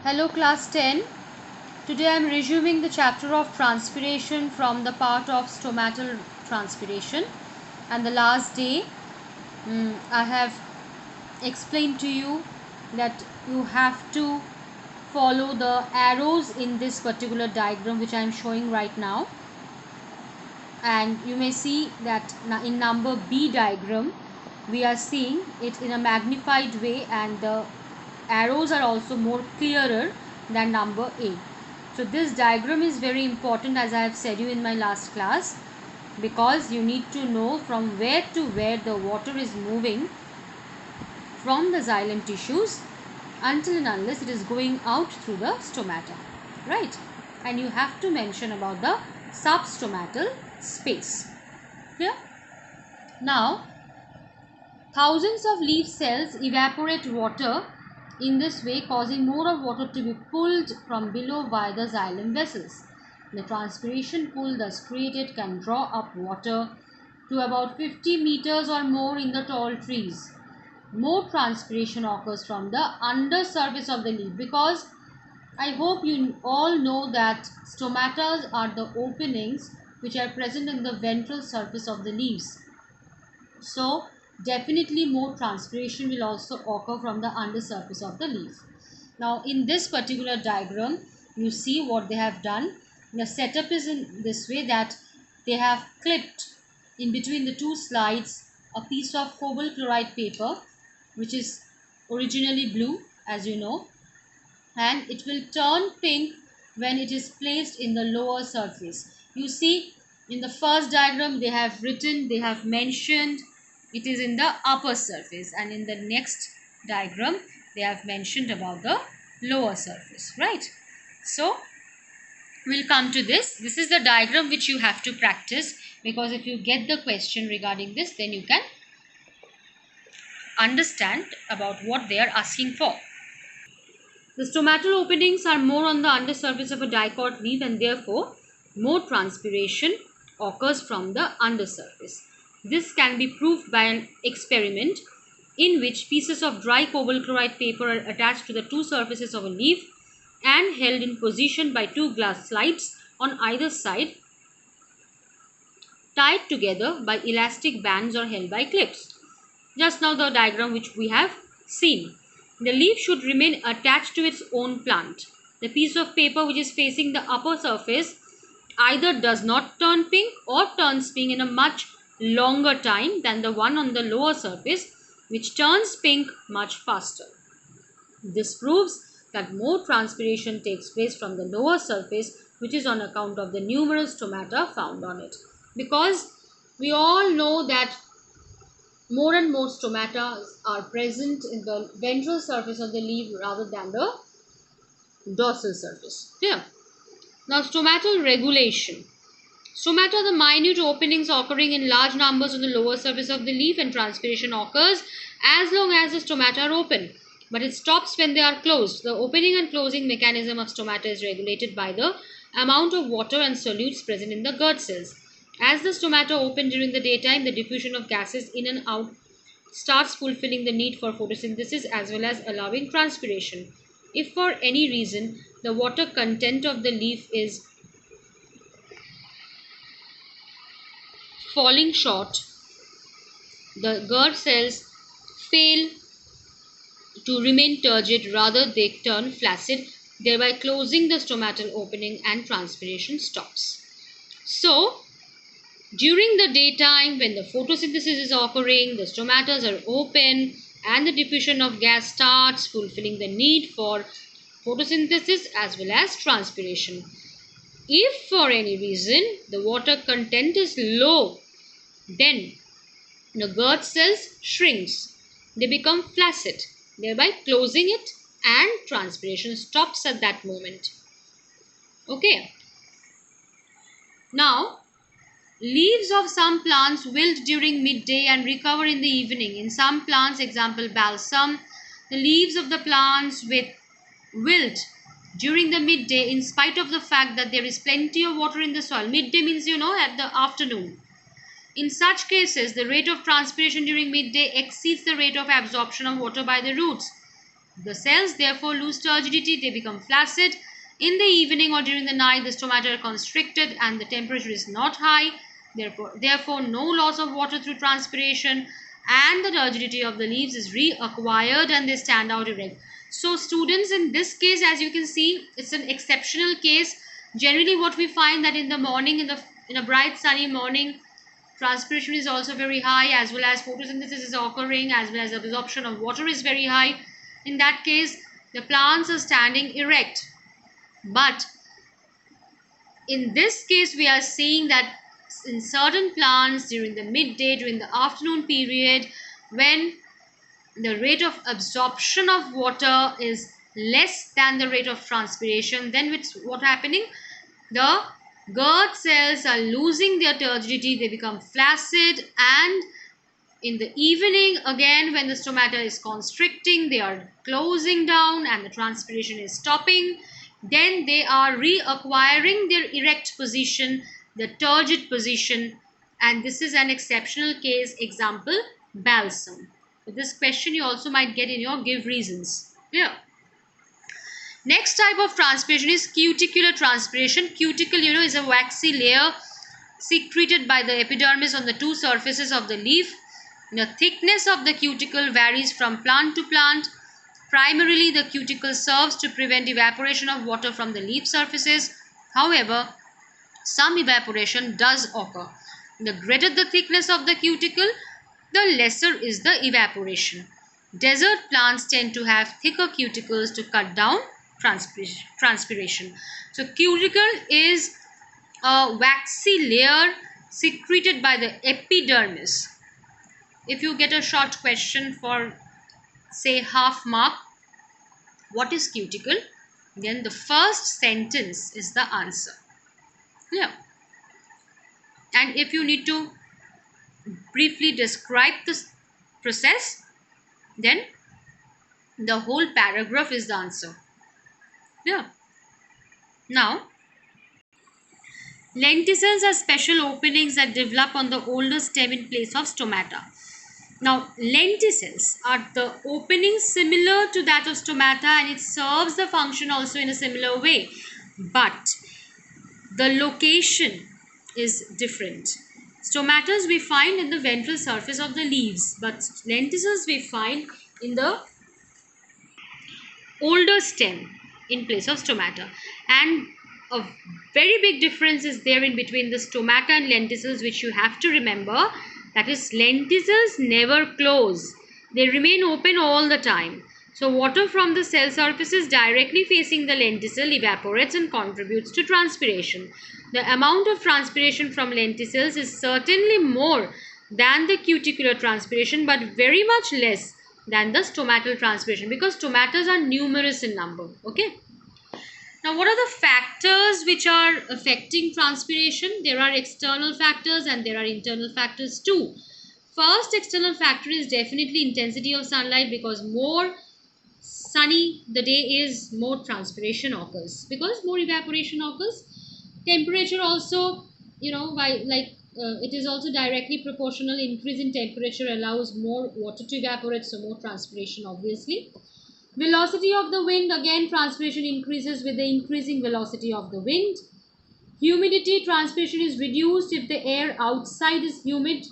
Hello class 10. Today I am resuming the chapter of transpiration from the part of stomatal transpiration, and the last day I have explained to you that you have to follow the arrows in this particular diagram which I am showing right now, and you may see that in number B diagram we are seeing it in a magnified way, and the arrows are also more clearer than number A. So this diagram is very important, as I have said you in my last class, because you need to know from where to where the water is moving from the xylem tissues until and unless it is going out through the stomata, right? And you have to mention about the substomatal space. Clear? Now, thousands of leaf cells evaporate water in this way, causing more of water to be pulled from below via the xylem vessels. The transpiration pool thus created can draw up water to about 50 meters or more in the tall trees. More transpiration occurs from the undersurface of the leaf, because I hope you all know that stomata are the openings which are present in the ventral surface of the leaves. So definitely more transpiration will also occur from the undersurface of the leaf. Now in this particular diagram, you see what they have done. The setup is in this way, that they have clipped in between the two slides a piece of cobalt chloride paper, which is originally blue, as you know, and it will turn pink when it is placed in the lower surface. You see, in the first diagram they have mentioned it is in the upper surface, and in the next diagram they have mentioned about the lower surface, right? So we'll come to this. This is the diagram which you have to practice, because if you get the question regarding this, then you can understand about what they are asking for. The stomatal openings are more on the undersurface of a dicot leaf, and therefore more transpiration occurs from the undersurface. This can be proved by an experiment in which pieces of dry cobalt chloride paper are attached to the two surfaces of a leaf and held in position by two glass slides on either side, tied together by elastic bands or held by clips. Just now the diagram which we have seen. The leaf should remain attached to its own plant. The piece of paper which is facing the upper surface either does not turn pink or turns pink in a much longer time than the one on the lower surface, which turns pink much faster. This proves that more transpiration takes place from the lower surface, which is on account of the numerous stomata found on it. Because we all know that more and more stomata are present in the ventral surface of the leaf rather than the dorsal surface. Clear? Now, stomatal regulation. Stomata are the minute openings occurring in large numbers on the lower surface of the leaf, and transpiration occurs as long as the stomata are open, but it stops when they are closed. The opening and closing mechanism of stomata is regulated by the amount of water and solutes present in the Gerd cells. As the stomata open during the daytime, the diffusion of gases in and out starts fulfilling the need for photosynthesis as well as allowing transpiration. If for any reason the water content of the leaf is falling short, the Gerd cells fail to remain turgid, rather they turn flaccid, thereby closing the stomatal opening, and transpiration stops. So, during the daytime, when the photosynthesis is occurring, the stomatas are open and the diffusion of gas starts, fulfilling the need for photosynthesis as well as transpiration. If for any reason the water content is low, then the Gerd cells shrinks. They become flaccid, thereby closing it, and transpiration stops at that moment. Okay. Now, leaves of some plants wilt during midday and recover in the evening. In some plants, example balsam, the leaves of the plants wilt during the midday in spite of the fact that there is plenty of water in the soil. Midday means, at the afternoon. In such cases, the rate of transpiration during midday exceeds the rate of absorption of water by the roots. The cells therefore lose turgidity, they become flaccid. In the evening or during the night, the stomata are constricted and the temperature is not high. Therefore, no loss of water through transpiration, and the turgidity of the leaves is reacquired and they stand out erect. So, students, in this case, as you can see, it's an exceptional case. Generally, what we find that in the morning, in a bright sunny morning, transpiration is also very high, as well as photosynthesis is occurring, as well as absorption of water is very high. In that case, the plants are standing erect. But in this case, we are seeing that in certain plants during the midday, during the afternoon period, when the rate of absorption of water is less than the rate of transpiration, then what's happening? The gourd cells are losing their turgidity, they become flaccid, and in the evening, again, when the stomata is constricting, they are closing down and the transpiration is stopping. Then they are reacquiring their erect position, the turgid position, and this is an exceptional case. Example, balsam. So this question you also might get in your give reasons. Yeah. Next type of transpiration is cuticular transpiration. Cuticle, is a waxy layer secreted by the epidermis on the two surfaces of the leaf. The thickness of the cuticle varies from plant to plant. Primarily, the cuticle serves to prevent evaporation of water from the leaf surfaces. However, some evaporation does occur. The greater the thickness of the cuticle, the lesser is the evaporation. Desert plants tend to have thicker cuticles to cut down transpiration. So, cuticle is a waxy layer secreted by the epidermis. If you get a short question for, say, half mark, what is cuticle? Then the first sentence is the answer. Yeah. And if you need to briefly describe this process, then the whole paragraph is the answer. Yeah. Now, lenticels are special openings that develop on the older stem in place of stomata. Now, lenticels are the openings similar to that of stomata, and it serves the function also in a similar way. But the location is different. Stomatas we find in the ventral surface of the leaves, but lenticels we find in the older stem in place of stomata. And a very big difference is there in between the stomata and lenticels, which you have to remember. That is, lenticels never close. They remain open all the time. So water from the cell surfaces directly facing the lenticel evaporates and contributes to transpiration. The amount of transpiration from lenticels is certainly more than the cuticular transpiration, but very much less than the stomatal transpiration, because stomatas are numerous in number. Okay. Now, what are the factors which are affecting transpiration? There are external factors and there are internal factors too. First external factor is definitely intensity of sunlight, because more sunny the day is, more transpiration occurs, because more evaporation occurs. Temperature also, it is also directly proportional. Increase in temperature allows more water to evaporate, so more transpiration obviously. Velocity of the wind, again transpiration increases with the increasing velocity of the wind. Humidity, transpiration is reduced if the air outside is humid.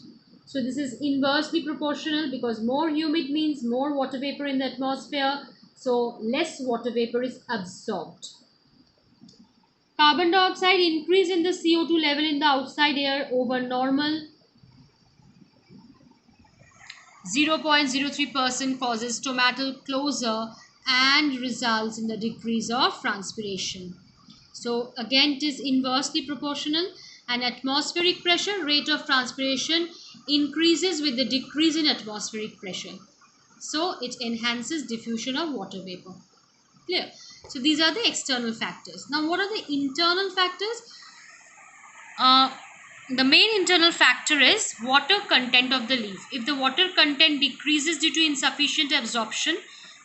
So this is inversely proportional, because more humid means more water vapor in the atmosphere, so less water vapor is absorbed. Carbon dioxide, increase in the CO2 level in the outside air over normal 0.03% causes stomatal closure and results in the decrease of transpiration. So again, it is inversely proportional, and atmospheric pressure, rate of transpiration increases with the decrease in atmospheric pressure. So it enhances diffusion of water vapor. Clear? So these are the external factors. Now, what are the internal factors? The main internal factor is water content of the leaf. If the water content decreases due to insufficient absorption,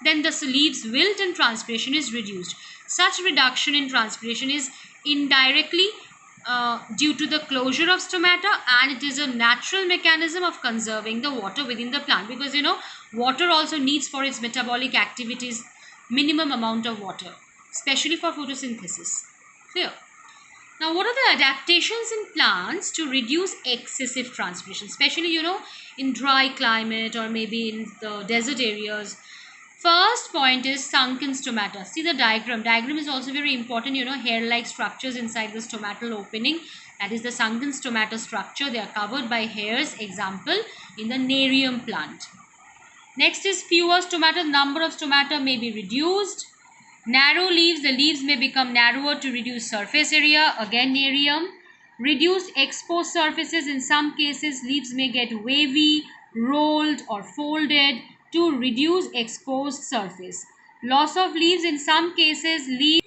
then the leaves wilt and transpiration is reduced. Such reduction in transpiration is indirectly due to the closure of stomata, and it is a natural mechanism of conserving the water within the plant, because water also needs for its metabolic activities minimum amount of water, especially for photosynthesis. Clear? Now, what are the adaptations in plants to reduce excessive transpiration, especially, in dry climate or maybe in the desert areas? First point is sunken stomata. See the diagram. Diagram is also very important, hair-like structures inside the stomatal opening. That is the sunken stomata structure. They are covered by hairs, example, in the Nerium plant. Next is fewer stomata. Number of stomata may be reduced. Narrow leaves, the leaves may become narrower to reduce surface area, again Nerium. Reduced exposed surfaces, in some cases leaves may get wavy, rolled or folded to reduce exposed surface. Loss of leaves, in some cases leaves